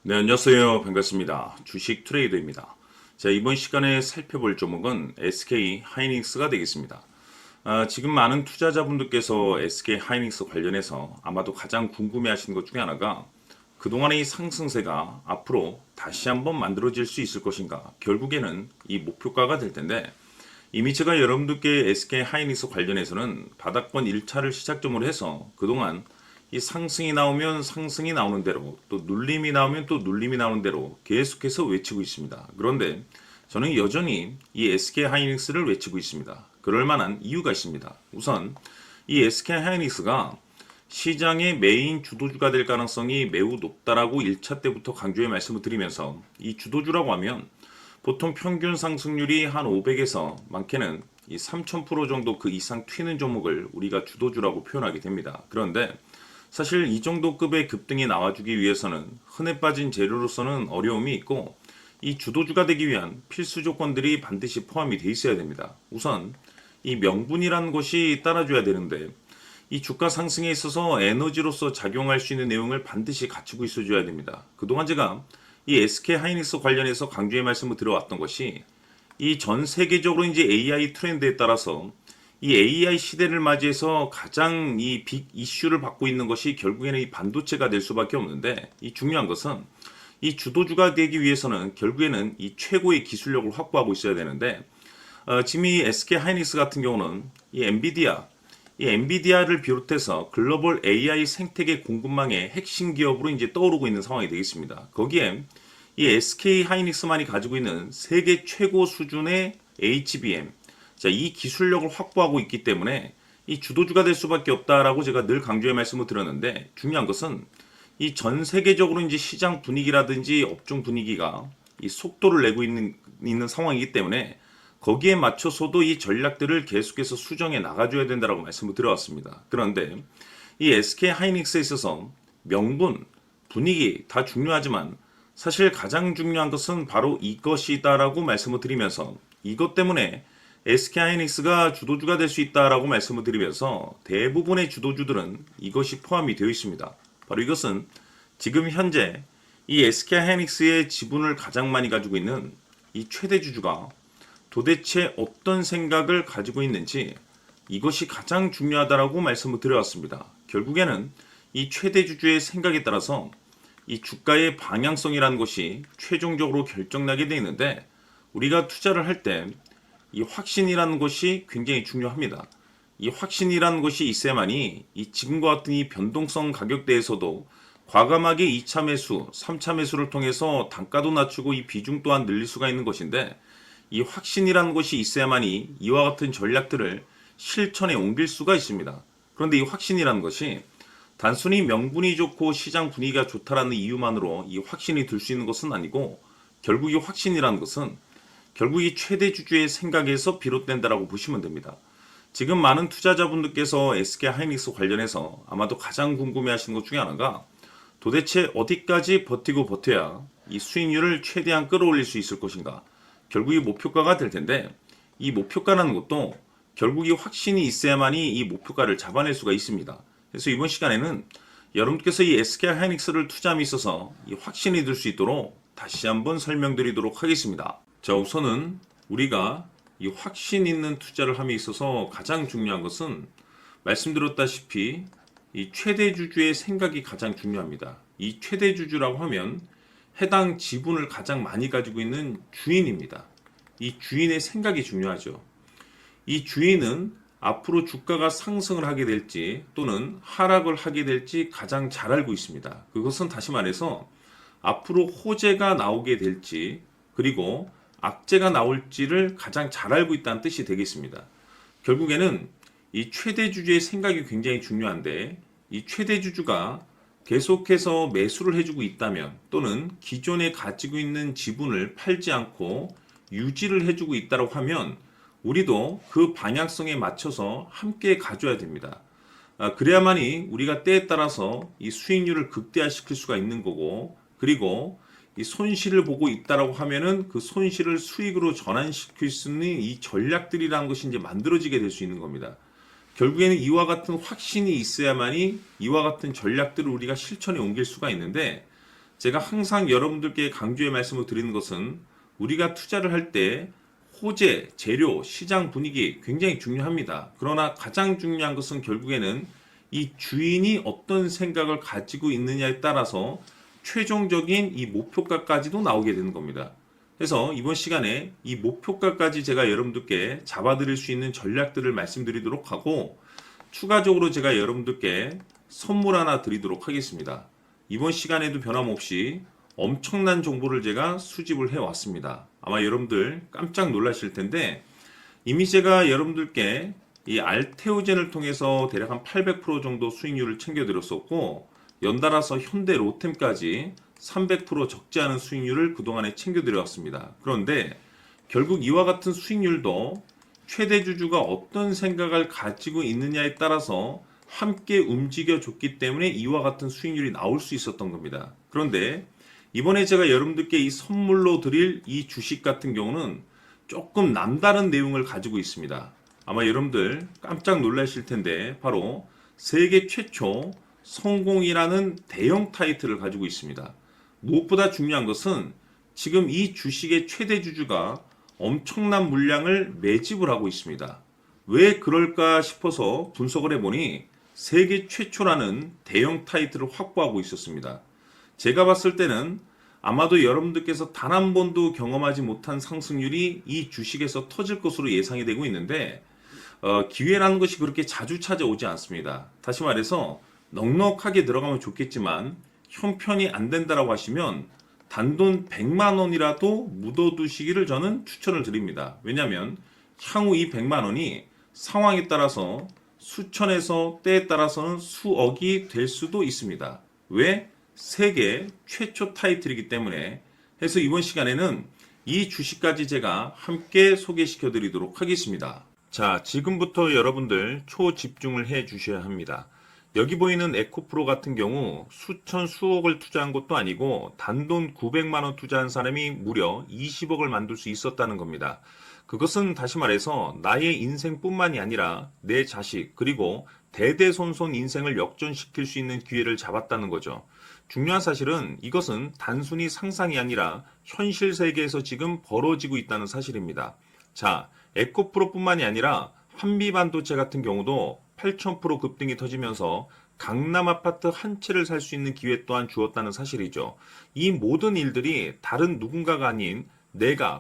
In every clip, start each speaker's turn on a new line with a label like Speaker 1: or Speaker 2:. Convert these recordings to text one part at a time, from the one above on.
Speaker 1: 네, 안녕하세요. 반갑습니다. 주식 트레이더입니다. 자, 이번 시간에 살펴볼 종목은 SK 하이닉스가 되겠습니다. 지금 많은 투자자분들께서 SK 하이닉스 관련해서 아마도 가장 궁금해하시는 것 중에 하나가 그동안의 이 상승세가 앞으로 다시 한번 만들어질 수 있을 것인가? 결국에는 이 목표가가 될 텐데 이미 제가 여러분들께 SK 하이닉스 관련해서는 바닥권 1차를 시작점으로 해서 그동안 이 상승이 나오면 상승이 나오는 대로 또 눌림이 나오면 또 눌림이 나오는 대로 계속해서 외치고 있습니다. 그런데 저는 여전히 이 SK 하이닉스를 외치고 있습니다. 그럴 만한 이유가 있습니다. 우선 이 SK 하이닉스가 시장의 메인 주도주가 될 가능성이 매우 높다라고 1차 때부터 강조해 말씀을 드리면서 이 주도주라고 하면 보통 평균 상승률이 한 500에서 많게는 이 3000% 정도 그 이상 튀는 종목을 우리가 주도주라고 표현하게 됩니다. 그런데 사실 이 정도 급의 급등이 나와주기 위해서는 흔해 빠진 재료로서는 어려움이 있고 이 주도주가 되기 위한 필수 조건들이 반드시 포함이 돼 있어야 됩니다. 우선 이 명분이라는 것이 따라줘야 되는데 이 주가 상승에 있어서 에너지로서 작용할 수 있는 내용을 반드시 갖추고 있어줘야 됩니다. 그동안 제가 이 SK 하이닉스 관련해서 강조의 말씀을 드려왔던 것이 이 전 세계적으로 이제 AI 트렌드에 따라서 이 AI 시대를 맞이해서 가장 이 빅 이슈를 받고 있는 것이 결국에는 이 반도체가 될 수밖에 없는데 이 중요한 것은 이 주도주가 되기 위해서는 결국에는 이 최고의 기술력을 확보하고 있어야 되는데 지금 이 SK 하이닉스 같은 경우는 이 엔비디아를 비롯해서 글로벌 AI 생태계 공급망의 핵심 기업으로 이제 떠오르고 있는 상황이 되겠습니다. 거기에 이 SK 하이닉스만이 가지고 있는 세계 최고 수준의 HBM, 자, 이 기술력을 확보하고 있기 때문에 이 주도주가 될 수밖에 없다라고 제가 늘 강조의 말씀을 드렸는데 중요한 것은 이 전 세계적으로 이제 시장 분위기라든지 업종 분위기가 이 속도를 내고 있는 상황이기 때문에 거기에 맞춰서도 이 전략들을 계속해서 수정해 나가줘야 된다라고 말씀을 드려왔습니다. 그런데 이 SK 하이닉스에 있어서 명분, 분위기 다 중요하지만 사실 가장 중요한 것은 바로 이것이다라고 말씀을 드리면서 이것 때문에 SK 하이닉스가 주도주가 될 수 있다라고 말씀을 드리면서 대부분의 주도주들은 이것이 포함이 되어 있습니다. 바로 이것은 지금 현재 이 SK 하이닉스의 지분을 가장 많이 가지고 있는 이 최대 주주가 도대체 어떤 생각을 가지고 있는지 이것이 가장 중요하다라고 말씀을 드려왔습니다. 결국에는 이 최대 주주의 생각에 따라서 이 주가의 방향성이라는 것이 최종적으로 결정나게 되어 있는데 우리가 투자를 할 때 이 확신이라는 것이 굉장히 중요합니다. 이 확신이라는 것이 있어야만이 이 지금과 같은 이 변동성 가격대에서도 과감하게 2차 매수, 3차 매수를 통해서 단가도 낮추고 이 비중 또한 늘릴 수가 있는 것인데 이 확신이라는 것이 있어야만이 이와 같은 전략들을 실천에 옮길 수가 있습니다. 그런데 이 확신이라는 것이 단순히 명분이 좋고 시장 분위기가 좋다라는 이유만으로 이 확신이 들 수 있는 것은 아니고 결국 이 확신이라는 것은 결국 이 최대 주주의 생각에서 비롯된다라고 보시면 됩니다. 지금 많은 투자자분들께서 SK 하이닉스 관련해서 아마도 가장 궁금해하시는 것 중에 하나가 도대체 어디까지 버티고 버텨야 이 수익률을 최대한 끌어올릴 수 있을 것인가? 결국 이 목표가가 될 텐데 이 목표가라는 것도 결국 이 확신이 있어야만이 이 목표가를 잡아낼 수가 있습니다. 그래서 이번 시간에는 여러분께서 이 SK 하이닉스를 투자함에 있어서 이 확신이 들 수 있도록 다시 한번 설명드리도록 하겠습니다. 자, 우선은 우리가 이 확신 있는 투자를 함에 있어서 가장 중요한 것은 말씀드렸다시피 이 최대 주주의 생각이 가장 중요합니다. 이 최대 주주라고 하면 해당 지분을 가장 많이 가지고 있는 주인입니다. 이 주인의 생각이 중요하죠. 이 주인은 앞으로 주가가 상승을 하게 될지 또는 하락을 하게 될지 가장 잘 알고 있습니다. 그것은 다시 말해서 앞으로 호재가 나오게 될지 그리고 악재가 나올지를 가장 잘 알고 있다는 뜻이 되겠습니다. 결국에는 이 최대 주주의 생각이 굉장히 중요한데 이 최대 주주가 계속해서 매수를 해주고 있다면 또는 기존에 가지고 있는 지분을 팔지 않고 유지를 해주고 있다고 하면 우리도 그 방향성에 맞춰서 함께 가져야 됩니다. 그래야만이 우리가 때에 따라서 이 수익률을 극대화시킬 수가 있는 거고 그리고 이 손실을 보고 있다라고 하면은 그 손실을 수익으로 전환시킬 수 있는 이 전략들이라는 것이 이제 만들어지게 될 수 있는 겁니다. 결국에는 이와 같은 확신이 있어야만이 이와 같은 전략들을 우리가 실천에 옮길 수가 있는데 제가 항상 여러분들께 강조의 말씀을 드리는 것은 우리가 투자를 할 때 호재, 재료, 시장 분위기 굉장히 중요합니다. 그러나 가장 중요한 것은 결국에는 이 주인이 어떤 생각을 가지고 있느냐에 따라서 최종적인 이 목표가까지도 나오게 되는 겁니다. 그래서 이번 시간에 이 목표가까지 제가 여러분들께 잡아드릴 수 있는 전략들을 말씀드리도록 하고, 추가적으로 제가 여러분들께 선물 하나 드리도록 하겠습니다. 이번 시간에도 변함없이 엄청난 정보를 제가 수집을 해왔습니다. 아마 여러분들 깜짝 놀라실 텐데, 이미 제가 여러분들께 이 알테오젠을 통해서 대략 한 800% 정도 수익률을 챙겨드렸었고, 연달아서 현대 로템까지 300% 적지 않은 수익률을 그동안에 챙겨드렸습니다. 그런데 결국 이와 같은 수익률도 최대 주주가 어떤 생각을 가지고 있느냐에 따라서 함께 움직여줬기 때문에 이와 같은 수익률이 나올 수 있었던 겁니다. 그런데 이번에 제가 여러분들께 이 선물로 드릴 이 주식 같은 경우는 조금 남다른 내용을 가지고 있습니다. 아마 여러분들 깜짝 놀라실 텐데, 바로 세계 최초 성공이라는 대형 타이틀을 가지고 있습니다. 무엇보다 중요한 것은 지금 이 주식의 최대 주주가 엄청난 물량을 매집을 하고 있습니다. 왜 그럴까 싶어서 분석을 해보니 세계 최초라는 대형 타이틀을 확보하고 있었습니다. 제가 봤을 때는 아마도 여러분들께서 단 한 번도 경험하지 못한 상승률이 이 주식에서 터질 것으로 예상이 되고 있는데, 기회라는 것이 그렇게 자주 찾아오지 않습니다. 다시 말해서 넉넉하게 들어가면 좋겠지만 형편이 안 된다라고 하시면 단돈 100만 원이라도 묻어두시기를 저는 추천을 드립니다. 왜냐하면 향후 이 100만 원이 상황에 따라서 수천에서 때에 따라서는 수억이 될 수도 있습니다. 왜? 세계 최초 타이틀이기 때문에. 해서 이번 시간에는 이 주식까지 제가 함께 소개시켜 드리도록 하겠습니다. 자, 지금부터 여러분들 초집중을 해 주셔야 합니다. 여기 보이는 에코프로 같은 경우 수천 수억을 투자한 것도 아니고 단돈 900만 원 투자한 사람이 무려 20억을 만들 수 있었다는 겁니다. 그것은 다시 말해서 나의 인생뿐만이 아니라 내 자식 그리고 대대손손 인생을 역전시킬 수 있는 기회를 잡았다는 거죠. 중요한 사실은 이것은 단순히 상상이 아니라 현실 세계에서 지금 벌어지고 있다는 사실입니다. 자, 에코프로뿐만이 아니라 한미반도체 같은 경우도 8,000% 급등이 터지면서 강남 아파트 한 채를 살 수 있는 기회 또한 주었다는 사실이죠. 이 모든 일들이 다른 누군가가 아닌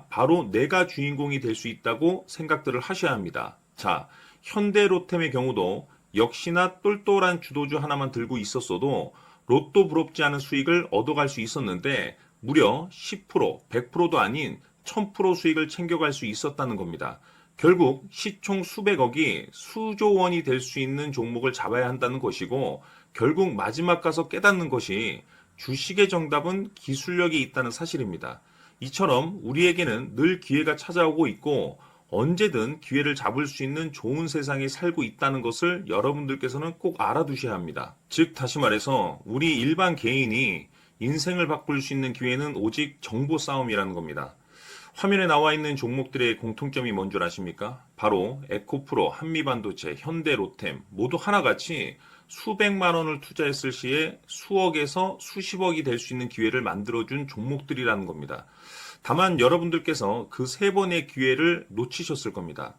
Speaker 1: 바로 내가 주인공이 될 수 있다고 생각들을 하셔야 합니다. 자, 현대로템의 경우도 역시나 똘똘한 주도주 하나만 들고 있었어도 로또 부럽지 않은 수익을 얻어갈 수 있었는데 무려 10%, 100%도 아닌 1000% 수익을 챙겨갈 수 있었다는 겁니다. 결국 시총 수백억이 수조 원이 될 수 있는 종목을 잡아야 한다는 것이고, 결국 마지막 가서 깨닫는 것이 주식의 정답은 기술력이 있다는 사실입니다. 이처럼 우리에게는 늘 기회가 찾아오고 있고 언제든 기회를 잡을 수 있는 좋은 세상에 살고 있다는 것을 여러분들께서는 꼭 알아두셔야 합니다. 즉 다시 말해서 우리 일반 개인이 인생을 바꿀 수 있는 기회는 오직 정보 싸움이라는 겁니다. 화면에 나와 있는 종목들의 공통점이 뭔 줄 아십니까? 바로 에코프로, 한미반도체, 현대로템 모두 하나같이 수백만 원을 투자했을 시에 수억에서 수십억이 될 수 있는 기회를 만들어준 종목들이라는 겁니다. 다만 여러분들께서 그 세 번의 기회를 놓치셨을 겁니다.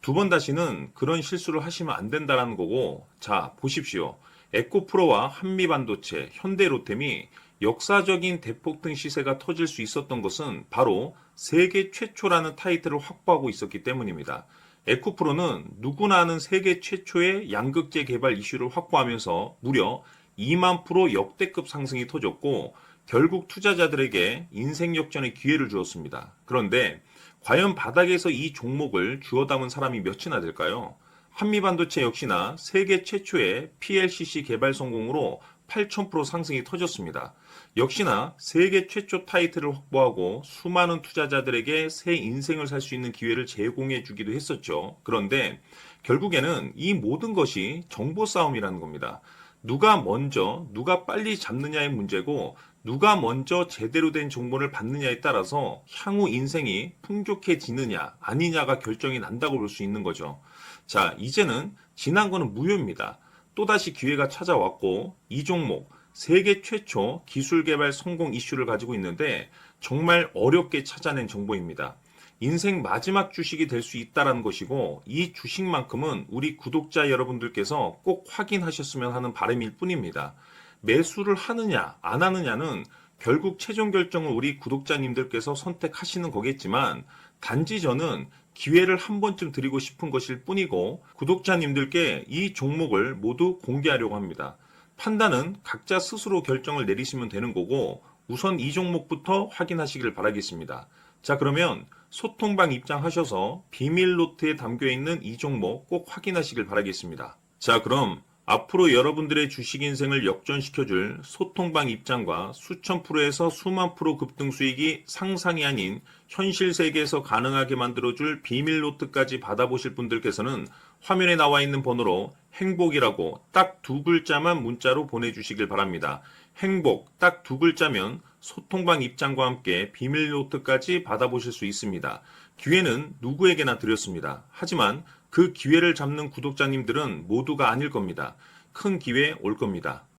Speaker 1: 두 번 다시는 그런 실수를 하시면 안 된다는 거고, 자 보십시오. 에코프로와 한미반도체, 현대로템이 역사적인 대폭등 시세가 터질 수 있었던 것은 바로 세계 최초라는 타이틀을 확보하고 있었기 때문입니다. 에코프로는 누구나 아는 세계 최초의 양극재 개발 이슈를 확보하면서 무려 2만 프로 역대급 상승이 터졌고 결국 투자자들에게 인생 역전의 기회를 주었습니다. 그런데 과연 바닥에서 이 종목을 주워 담은 사람이 몇이나 될까요? 한미반도체 역시나 세계 최초의 PLCC 개발 성공으로 8,000% 상승이 터졌습니다. 역시나 세계 최초 타이틀을 확보하고 수많은 투자자들에게 새 인생을 살 수 있는 기회를 제공해 주기도 했었죠. 그런데 결국에는 이 모든 것이 정보 싸움이라는 겁니다. 누가 먼저, 누가 빨리 잡느냐의 문제고 누가 먼저 제대로 된 정보를 받느냐에 따라서 향후 인생이 풍족해지느냐 아니냐가 결정이 난다고 볼 수 있는 거죠. 자, 이제는 지난 거는 무효입니다. 또다시 기회가 찾아왔고 이 종목 세계 최초 기술 개발 성공 이슈를 가지고 있는데 정말 어렵게 찾아낸 정보입니다. 인생 마지막 주식이 될 수 있다라는 것이고 이 주식만큼은 우리 구독자 여러분들께서 꼭 확인하셨으면 하는 바람일 뿐입니다. 매수를 하느냐 안 하느냐는 결국 최종 결정을 우리 구독자님들께서 선택하시는 거겠지만 단지 저는 기회를 한 번쯤 드리고 싶은 것일 뿐이고 구독자님들께 이 종목을 모두 공개하려고 합니다. 판단은 각자 스스로 결정을 내리시면 되는 거고 우선 이 종목부터 확인하시길 바라겠습니다. 자, 그러면 소통방 입장하셔서 비밀 노트에 담겨 있는 이 종목 꼭 확인하시길 바라겠습니다. 자, 그럼 앞으로 여러분들의 주식 인생을 역전시켜줄 소통방 입장과 수천 프로에서 수만 프로 급등 수익이 상상이 아닌 현실 세계에서 가능하게 만들어줄 비밀 노트까지 받아보실 분들께서는 화면에 나와 있는 번호로 행복이라고 딱 두 글자만 문자로 보내주시길 바랍니다. 행복 딱 두 글자면 소통방 입장과 함께 비밀 노트까지 받아보실 수 있습니다. 기회는 누구에게나 드렸습니다. 하지만 그 기회를 잡는 구독자님들은 모두가 아닐 겁니다. 큰 기회 올 겁니다.